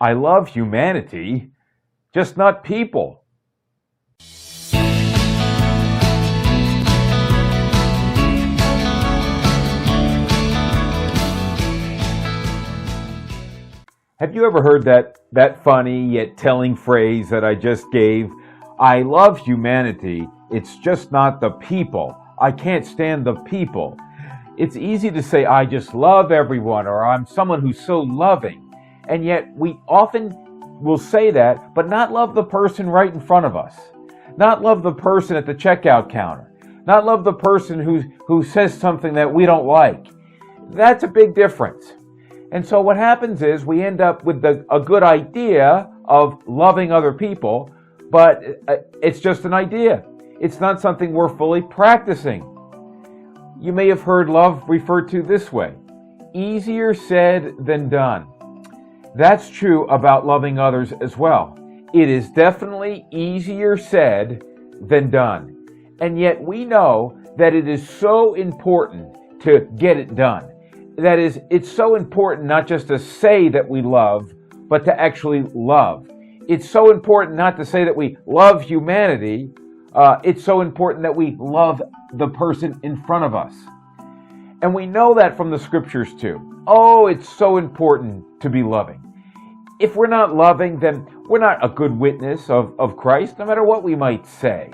I love humanity, just not people. Have you ever heard that funny yet telling phrase that I just gave? I love humanity, it's just not the people. I can't stand the people. It's easy to say, I just love everyone, or I'm someone who's so loving. And yet we often will say that, but not love the person right in front of us. Not love the person at the checkout counter. Not love the person who says something that we don't like. That's a big difference. And so what happens is we end up with a good idea of loving other people, but it's just an idea. It's not something we're fully practicing. You may have heard love referred to this way: easier said than done. That's true about loving others as well. It is definitely easier said than done. And yet we know that it is so important to get it done. That is, it's so important not just to say that we love, but to actually love. It's so important not to say that we love humanity. It's so important that we love the person in front of us. And we know that from the scriptures too. Oh, it's so important to be loving. If we're not loving, then we're not a good witness of Christ, no matter what we might say.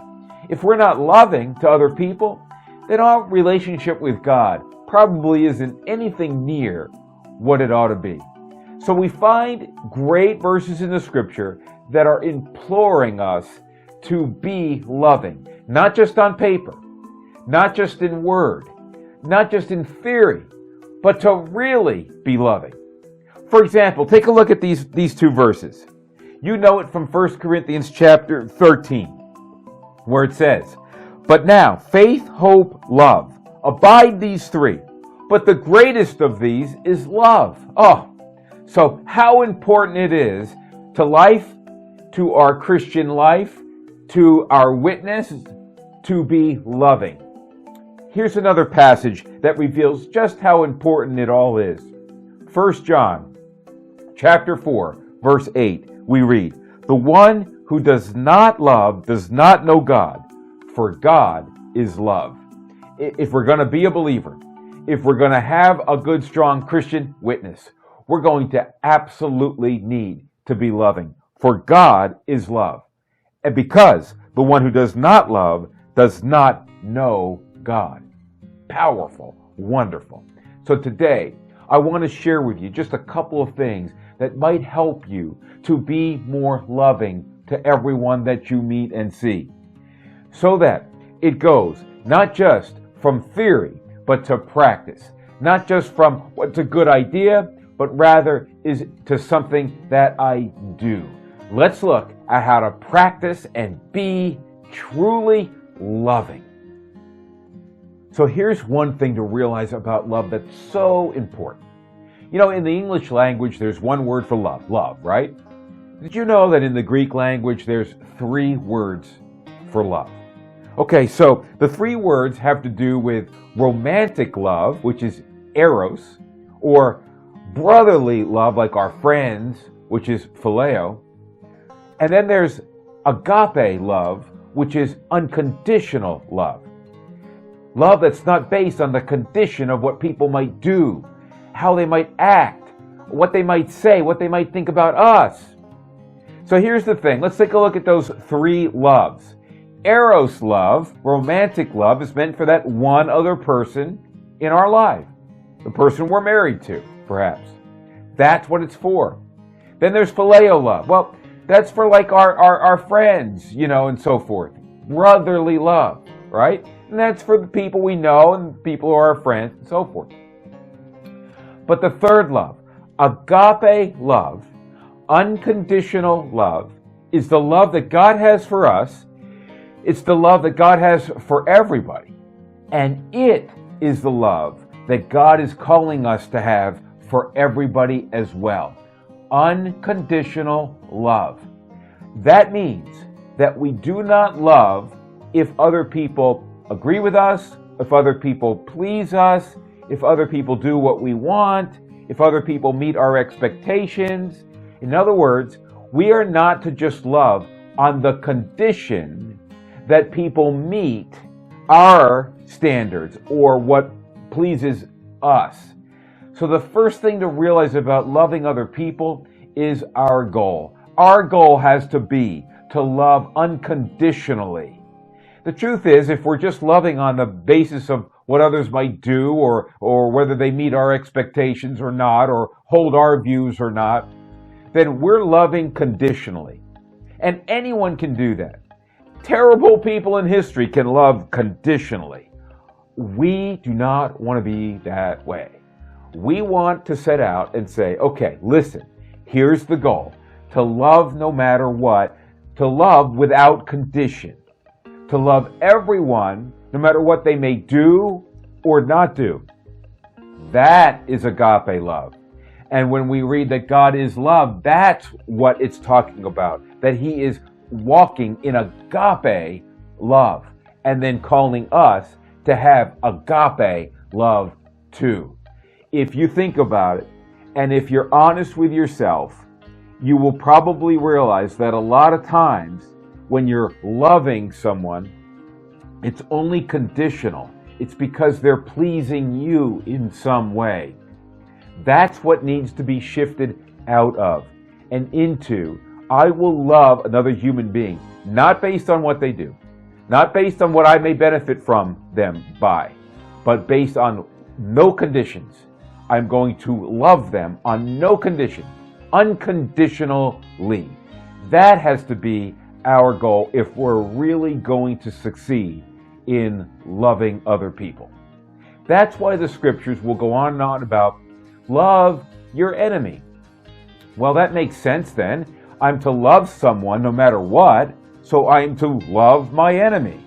If we're not loving to other people, then our relationship with God probably isn't anything near what it ought to be. So we find great verses in the scripture that are imploring us to be loving, not just on paper, not just in word, not just in theory, but to really be loving. For example, take a look at these two verses. You know it from 1 Corinthians chapter 13, where it says, "But now, faith, hope, love, abide these three, but the greatest of these is love." Oh, so how important it is to life, to our Christian life, to our witness, to be loving. Here's another passage that reveals just how important it all is. 1 John chapter 4, verse 8, we read, "The one who does not love does not know God, for God is love." If we're going to be a believer, if we're going to have a good, strong Christian witness, we're going to absolutely need to be loving, for God is love. And because the one who does not love does not know God. Powerful, wonderful. So today, I want to share with you just a couple of things that might help you to be more loving to everyone that you meet and see, so that it goes not just from theory, but to practice. Not just from what's a good idea, but rather is to something that I do. Let's look at how to practice and be truly loving. So here's one thing to realize about love that's so important. You know, in the English language, there's one word for love, right? Did you know that in the Greek language, there's 3 words for love? Okay, so the 3 words have to do with romantic love, which is eros, or brotherly love, like our friends, which is phileo. And then there's agape love, which is unconditional love. Love that's not based on the condition of what people might do, how they might act, what they might say, what they might think about us. So here's the thing. Let's take a look at those 3 loves. Eros love, romantic love, is meant for that one other person in our life. The person we're married to, perhaps. That's what it's for. Then there's phileo love. Well, that's for like our friends, and so forth. Brotherly love, right? And that's for the people we know and people who are our friends and so forth. But the third love, agape love, unconditional love, is the love that God has for us. It's the love that God has for everybody. And it is the love that God is calling us to have for everybody as well. Unconditional love. That means that we do not love if other people agree with us, if other people please us, if other people do what we want, if other people meet our expectations. In other words, we are not to just love on the condition that people meet our standards or what pleases us. So the first thing to realize about loving other people is our goal. Our goal has to be to love unconditionally. The truth is, if we're just loving on the basis of what others might do or whether they meet our expectations or not, or hold our views or not, then we're loving conditionally. And anyone can do that. Terrible people in history can love conditionally. We do not want to be that way. We want to set out and say, okay, listen, here's the goal. To love no matter what, to love without condition. To love everyone, no matter what they may do or not do. That is agape love. And when we read that God is love, that's what it's talking about. That He is walking in agape love and then calling us to have agape love too. If you think about it, and if you're honest with yourself, you will probably realize that a lot of times when you're loving someone, it's only conditional. It's because they're pleasing you in some way. That's what needs to be shifted out of and into. I will love another human being, not based on what they do, not based on what I may benefit from them by, but based on no conditions. I'm going to love them on no condition, unconditionally. That has to be our goal if we're really going to succeed in loving other people. That's why the scriptures will go on and on about love your enemy. Well, that makes sense then. I'm to love someone no matter what, so I'm to love my enemy.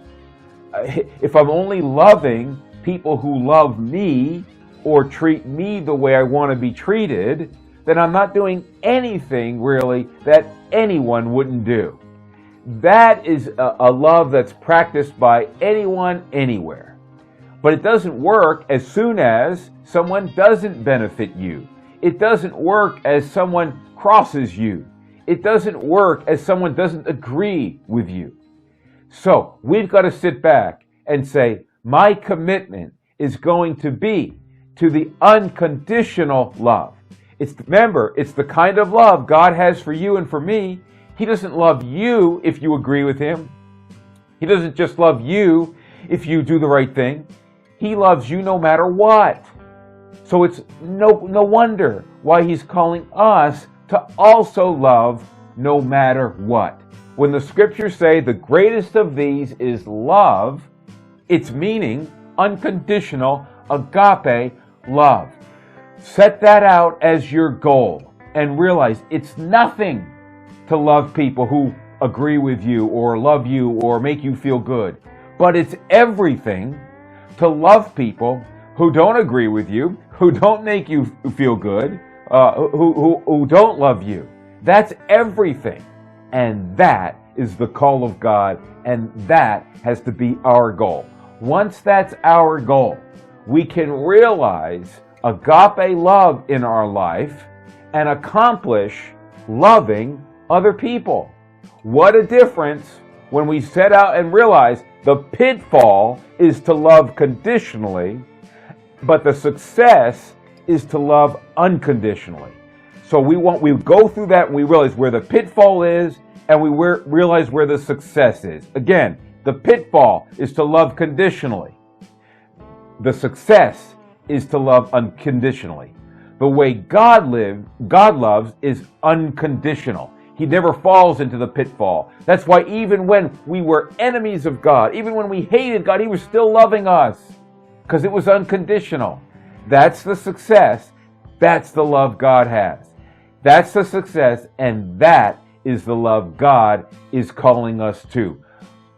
If I'm only loving people who love me or treat me the way I want to be treated, then I'm not doing anything really that anyone wouldn't do. That is a love that's practiced by anyone, anywhere. But it doesn't work as soon as someone doesn't benefit you. It doesn't work as someone crosses you. It doesn't work as someone doesn't agree with you. So we've got to sit back and say, my commitment is going to be to the unconditional love. Remember, it's the kind of love God has for you and for me. He doesn't love you if you agree with Him. He doesn't just love you if you do the right thing. He loves you no matter what. So it's no wonder why He's calling us to also love no matter what. When the scriptures say the greatest of these is love, it's meaning unconditional agape love. Set that out as your goal and realize it's nothing to love people who agree with you or love you or make you feel good. But it's everything to love people who don't agree with you, who don't make you feel good, who don't love you. That's everything. And that is the call of God, and that has to be our goal. Once that's our goal, we can realize agape love in our life and accomplish loving other people. What a difference when we set out and realize the pitfall is to love conditionally, but the success is to love unconditionally. So we go through that and we realize where the pitfall is and we realize where the success is. Again, the pitfall is to love conditionally. The success is to love unconditionally. The way God loves is unconditional. He never falls into the pitfall. That's why even when we were enemies of God, even when we hated God, He was still loving us because it was unconditional. That's the success. That's the love God has. That's the success, and that is the love God is calling us to.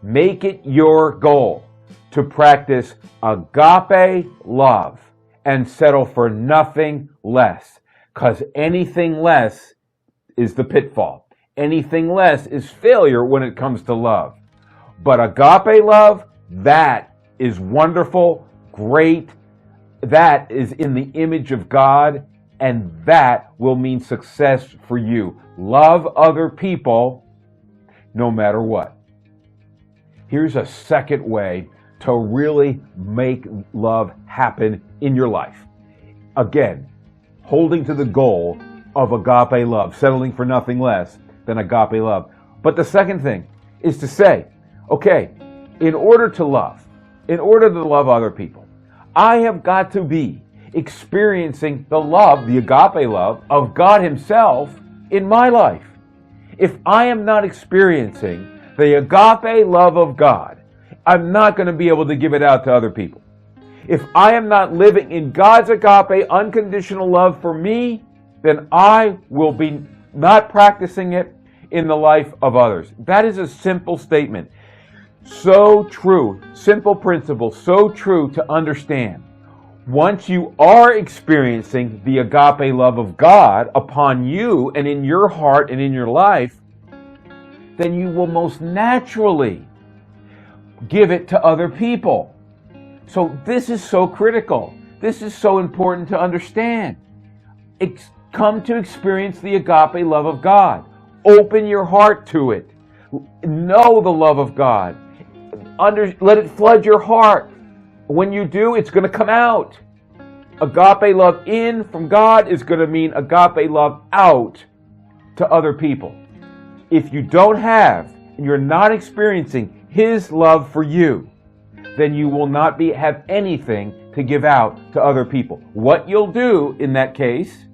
Make it your goal to practice agape love and settle for nothing less, because anything less is the pitfall. Anything less is failure when it comes to love. But agape love, that is wonderful, great. That is in the image of God, and that will mean success for you. Love other people no matter what. Here's a second way to really make love happen in your life. Again, holding to the goal of agape love, settling for nothing less than agape love. But the second thing is to say, okay, in order to love other people, I have got to be experiencing the love, the agape love of God Himself in my life. If I am not experiencing the agape love of God, I'm not going to be able to give it out to other people. If I am not living in God's agape, unconditional love for me, then I will be not practicing it in the life of others. That is a simple statement. So true. Simple principle. So true to understand. Once you are experiencing the agape love of God upon you and in your heart and in your life, then you will most naturally give it to other people. So this is so critical. This is so important to understand. Come to experience the agape love of God. Open your heart to it. Know the love of God. Let it flood your heart. When you do, it's going to come out. Agape love in from God is going to mean agape love out to other people. If you don't have, and you're not experiencing His love for you, then you will not have anything to give out to other people. What you'll do in that case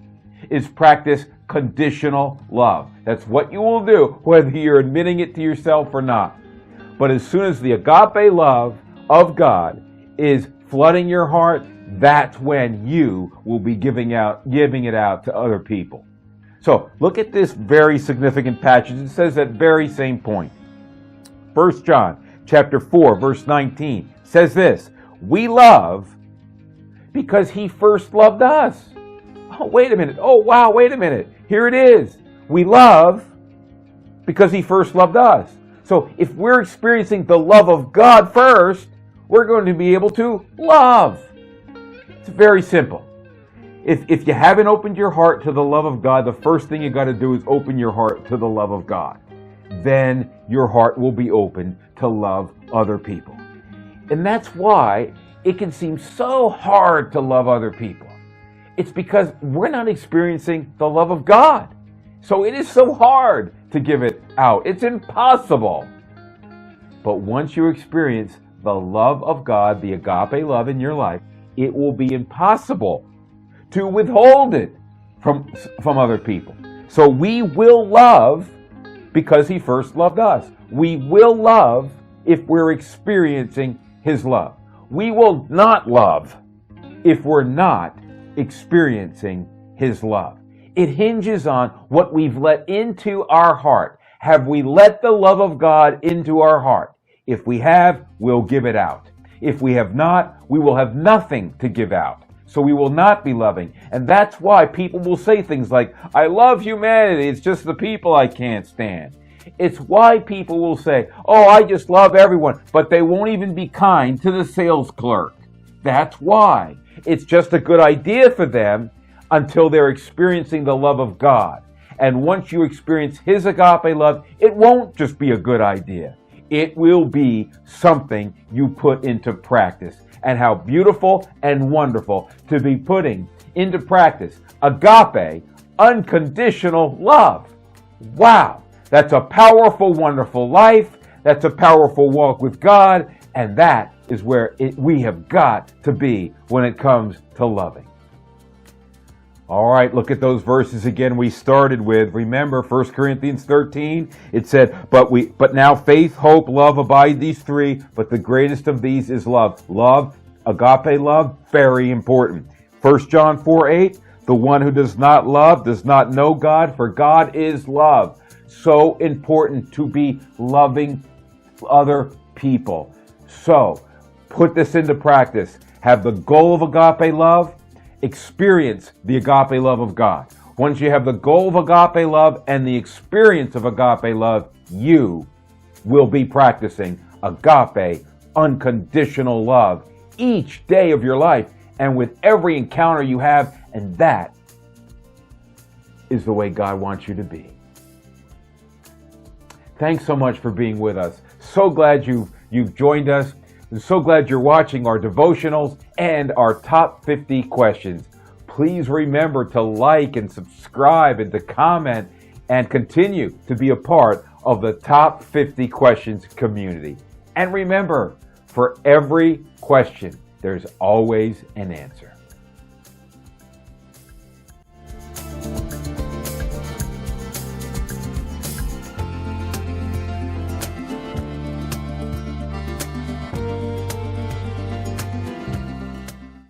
is practice conditional love. That's what you will do, whether you're admitting it to yourself or not. But as soon as the agape love of God is flooding your heart, that's when you will be giving it out to other people. So look at this very significant passage. It says that very same point. 1 John chapter 4, verse 19 says this, we love because He first loved us. Oh, wait a minute. Oh, wow, wait a minute. Here it is. We love because He first loved us. So if we're experiencing the love of God first, we're going to be able to love. It's very simple. If you haven't opened your heart to the love of God, the first thing you got to do is open your heart to the love of God. Then your heart will be open to love other people. And that's why it can seem so hard to love other people. It's because we're not experiencing the love of God. So it is so hard to give it out. It's impossible. But once you experience the love of God, the agape love in your life, it will be impossible to withhold it from other people. So we will love because He first loved us. We will love if we're experiencing His love. We will not love if we're not experiencing His love. It hinges on what we've let into our heart. Have we let the love of God into our heart? If we have, we'll give it out. If we have not, we will have nothing to give out. So we will not be loving. And that's why people will say things like, I love humanity, it's just the people I can't stand. It's why people will say, oh, I just love everyone, but they won't even be kind to the sales clerk. That's why. It's just a good idea for them until they're experiencing the love of God. And once you experience His agape love, it won't just be a good idea. It will be something you put into practice. And how beautiful and wonderful to be putting into practice agape, unconditional love. Wow, that's a powerful, wonderful life. That's a powerful walk with God. And that is where we have got to be when it comes to loving. All right, look at those verses again we started with. Remember 1 Corinthians 13, it said, but now faith, hope, love abide, these three, but the greatest of these is love. Love, agape love, very important. 1 John 4:8, the one who does not love does not know God, for God is love. So important to be loving other people. So, put this into practice. Have the goal of agape love. Experience the agape love of God. Once you have the goal of agape love and the experience of agape love, you will be practicing agape, unconditional love each day of your life and with every encounter you have, and that is the way God wants you to be. Thanks so much for being with us. So glad you've joined us. I'm so glad you're watching our devotionals and our top 50 questions. Please remember to like and subscribe and to comment and continue to be a part of the top 50 questions community. And remember, for every question, there's always an answer.